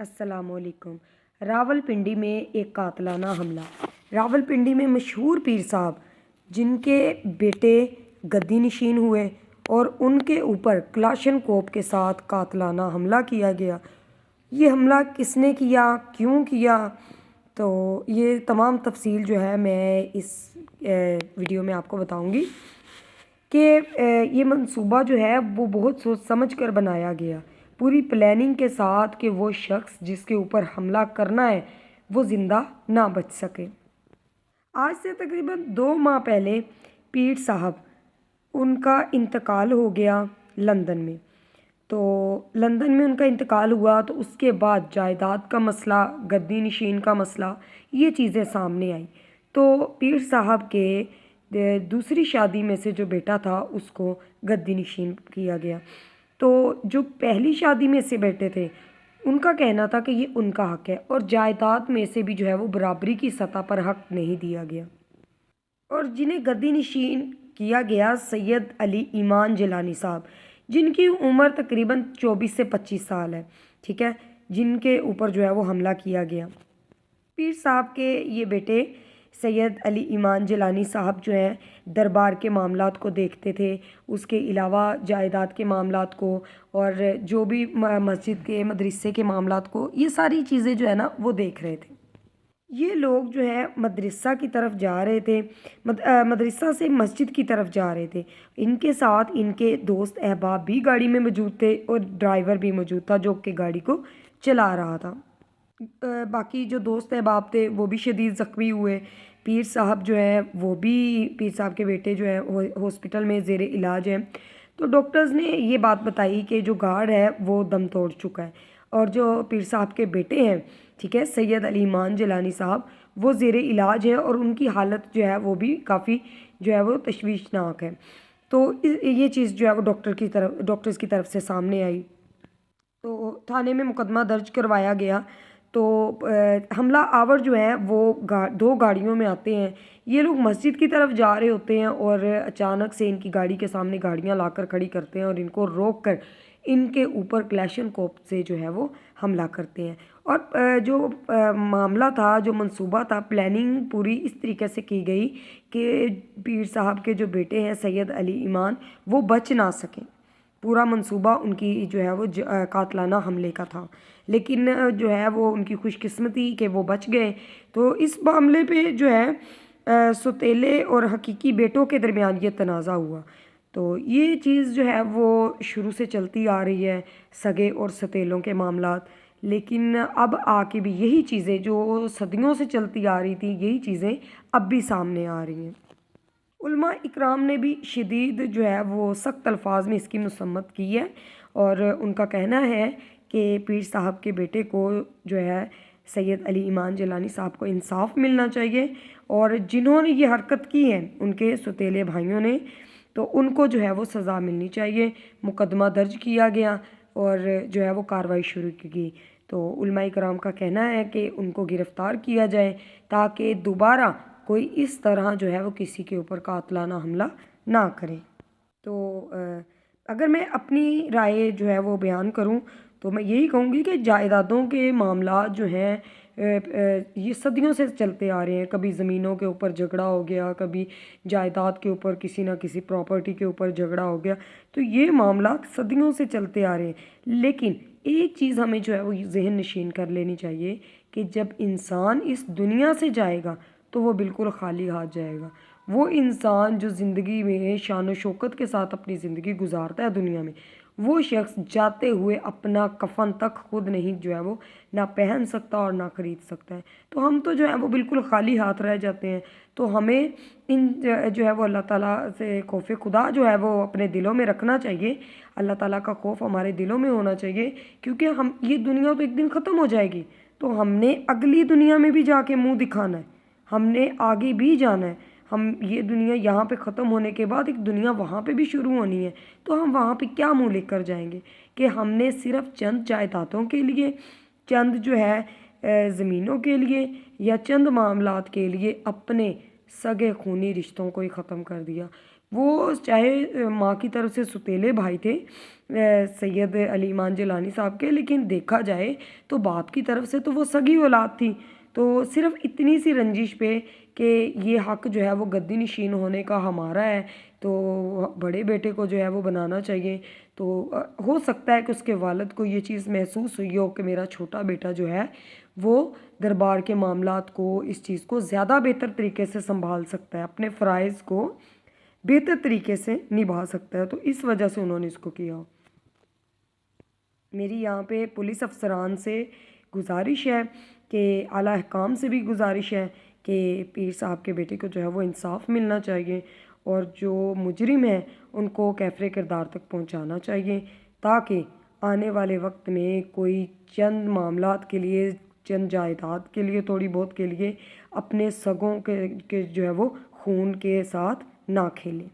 السلام علیکم۔ راولپنڈی میں ایک قاتلانہ حملہ۔ راولپنڈی میں مشہور پیر صاحب جن کے بیٹے گدی نشین ہوئے اور ان کے اوپر کلاشن کوپ کے ساتھ قاتلانہ حملہ کیا گیا۔ یہ حملہ کس نے کیا، کیوں کیا، تو یہ تمام تفصیل جو ہے میں اس ویڈیو میں آپ کو بتاؤں گی کہ یہ منصوبہ جو ہے وہ بہت سوچ سمجھ کر بنایا گیا، پوری پلاننگ کے ساتھ کہ وہ شخص جس کے اوپر حملہ کرنا ہے وہ زندہ نہ بچ سکے۔ آج سے تقریباً 2 ماہ پہلے پیر صاحب ان کا انتقال ہو گیا لندن میں۔ تو لندن میں ان کا انتقال ہوا تو اس کے بعد جائیداد کا مسئلہ، گدی نشین کا مسئلہ، یہ چیزیں سامنے آئیں۔ تو پیر صاحب کے دوسری شادی میں سے جو بیٹا تھا اس کو گدی نشین کیا گیا۔ تو جو پہلی شادی میں سے بیٹے تھے ان کا کہنا تھا کہ یہ ان کا حق ہے، اور جائیداد میں سے بھی جو ہے وہ برابری کی سطح پر حق نہیں دیا گیا۔ اور جنہیں گدی نشین کیا گیا سید علی ایمان جیلانی صاحب، جن کی عمر تقریباً 24 سے 25 سال ہے، ٹھیک ہے، جن کے اوپر جو ہے وہ حملہ کیا گیا۔ پیر صاحب کے یہ بیٹے سید علی ایمان جیلانی صاحب جو ہیں دربار کے معاملات کو دیکھتے تھے، اس کے علاوہ جائیداد کے معاملات کو، اور جو بھی مسجد کے مدرسے کے معاملات کو، یہ ساری چیزیں جو ہے نا وہ دیکھ رہے تھے۔ یہ لوگ جو ہے مدرسہ کی طرف جا رہے تھے، مدرسہ سے مسجد کی طرف جا رہے تھے۔ ان کے ساتھ ان کے دوست احباب بھی گاڑی میں موجود تھے اور ڈرائیور بھی موجود تھا جو کہ گاڑی کو چلا رہا تھا۔ باقی جو دوست احباب تھے وہ بھی شدید زخمی ہوئے۔ پیر صاحب جو ہے وہ بھی، پیر صاحب کے بیٹے جو ہیں ہاسپٹل میں زیر علاج ہیں۔ تو ڈاکٹرز نے یہ بات بتائی کہ جو گارڈ ہے وہ دم توڑ چکا ہے، اور جو پیر صاحب کے بیٹے ہیں، ٹھیک ہے، سید علی ایمان جیلانی صاحب، وہ زیر علاج ہے اور ان کی حالت جو ہے وہ بھی کافی جو ہے وہ تشویشناک ہے۔ تو یہ چیز جو ہے وہ ڈاکٹرز کی طرف سے سامنے آئی۔ تو تھانے میں مقدمہ درج کروایا گیا۔ تو حملہ آور جو ہیں وہ 2 گاڑیوں میں آتے ہیں۔ یہ لوگ مسجد کی طرف جا رہے ہوتے ہیں اور اچانک سے ان کی گاڑی کے سامنے گاڑیاں لا کر کھڑی کرتے ہیں اور ان کو روک کر ان کے اوپر کلیشن کوپ سے جو ہے وہ حملہ کرتے ہیں۔ اور جو معاملہ تھا، جو منصوبہ تھا، پلاننگ پوری اس طریقے سے کی گئی کہ پیر صاحب کے جو بیٹے ہیں سید علی ایمان، وہ بچ نہ سکیں۔ پورا منصوبہ ان کی جو ہے وہ قاتلانہ حملے کا تھا، لیکن جو ہے وہ ان کی خوش قسمتی کہ وہ بچ گئے۔ تو اس معاملے پہ جو ہے سوتیلے اور حقیقی بیٹوں کے درمیان یہ تنازع ہوا۔ تو یہ چیز جو ہے وہ شروع سے چلتی آ رہی ہے، سگے اور ستیلوں کے معاملات، لیکن اب آ کے بھی یہی چیزیں جو صدیوں سے چلتی آ رہی تھیں، یہی چیزیں اب بھی سامنے آ رہی ہیں۔ علماء اکرام نے بھی شدید جو ہے وہ سخت الفاظ میں اس کی مذمت کی ہے، اور ان کا کہنا ہے کہ پیر صاحب کے بیٹے کو جو ہے سید علی ایمان جیلانی صاحب کو انصاف ملنا چاہیے، اور جنہوں نے یہ حرکت کی ہے ان کے سوتیلے بھائیوں نے، تو ان کو جو ہے وہ سزا ملنی چاہیے۔ مقدمہ درج کیا گیا اور جو ہے وہ کارروائی شروع کی گئی۔ تو علماء کرام کا کہنا ہے کہ ان کو گرفتار کیا جائے تاکہ دوبارہ کوئی اس طرح جو ہے وہ کسی کے اوپر قاتلانہ حملہ نہ کرے۔ تو اگر میں اپنی رائے جو ہے وہ بیان کروں تو میں یہی کہوں گی کہ جائیدادوں کے معاملات جو ہیں یہ صدیوں سے چلتے آ رہے ہیں۔ کبھی زمینوں کے اوپر جھگڑا ہو گیا، کبھی جائیداد کے اوپر کسی نہ کسی پراپرٹی کے اوپر جھگڑا ہو گیا، تو یہ معاملات صدیوں سے چلتے آ رہے ہیں۔ لیکن ایک چیز ہمیں جو ہے وہ ذہن نشین کر لینی چاہیے کہ جب انسان اس دنیا سے جائے گا تو وہ بالکل خالی ہاتھ جائے گا۔ وہ انسان جو زندگی میں شان و شوکت کے ساتھ اپنی زندگی گزارتا ہے دنیا میں، وہ شخص جاتے ہوئے اپنا کفن تک خود نہیں جو ہے وہ نہ پہن سکتا اور نہ خرید سکتا ہے۔ تو ہم تو جو ہے وہ بالکل خالی ہاتھ رہ جاتے ہیں۔ تو ہمیں ان جو ہے وہ اللہ تعالیٰ سے خوف خدا جو ہے وہ اپنے دلوں میں رکھنا چاہیے۔ اللہ تعالیٰ کا خوف ہمارے دلوں میں ہونا چاہیے، کیونکہ یہ دنیا تو ایک دن ختم ہو جائے گی، تو ہم نے اگلی دنیا میں بھی جا کے منہ دکھانا ہے، ہم نے آگے بھی جانا ہے۔ یہ دنیا یہاں پہ ختم ہونے کے بعد ایک دنیا وہاں پہ بھی شروع ہونی ہے، تو ہم وہاں پہ کیا منہ لے کر جائیں گے کہ ہم نے صرف چند جائیدادوں کے لیے، چند جو ہے زمینوں کے لیے، یا چند معاملات کے لیے اپنے سگے خونی رشتوں کو ہی ختم کر دیا۔ وہ چاہے ماں کی طرف سے ستیلے بھائی تھے سید علی امان جیلانی صاحب کے، لیکن دیکھا جائے تو باپ کی طرف سے تو وہ سگی اولاد تھی۔ تو صرف اتنی سی رنجش پہ کہ یہ حق جو ہے وہ گدی نشین ہونے کا ہمارا ہے، تو بڑے بیٹے کو جو ہے وہ بنانا چاہیے۔ تو ہو سکتا ہے کہ اس کے والد کو یہ چیز محسوس ہوئی ہو کہ میرا چھوٹا بیٹا جو ہے وہ دربار کے معاملات کو، اس چیز کو زیادہ بہتر طریقے سے سنبھال سکتا ہے، اپنے فرائض کو بہتر طریقے سے نبھا سکتا ہے، تو اس وجہ سے انہوں نے اس کو کیا۔ میری یہاں پہ پولیس افسران سے گزارش ہے کہ اعلیٰ حکام سے بھی گزارش ہے کہ پیر صاحب کے بیٹے کو جو ہے وہ انصاف ملنا چاہیے، اور جو مجرم ہیں ان کو کیفر کردار تک پہنچانا چاہیے، تاکہ آنے والے وقت میں کوئی چند معاملات کے لیے، چند جائیداد کے لیے، تھوڑی بہت کے لیے اپنے سگوں کے جو ہے وہ خون کے ساتھ نہ کھیلیں۔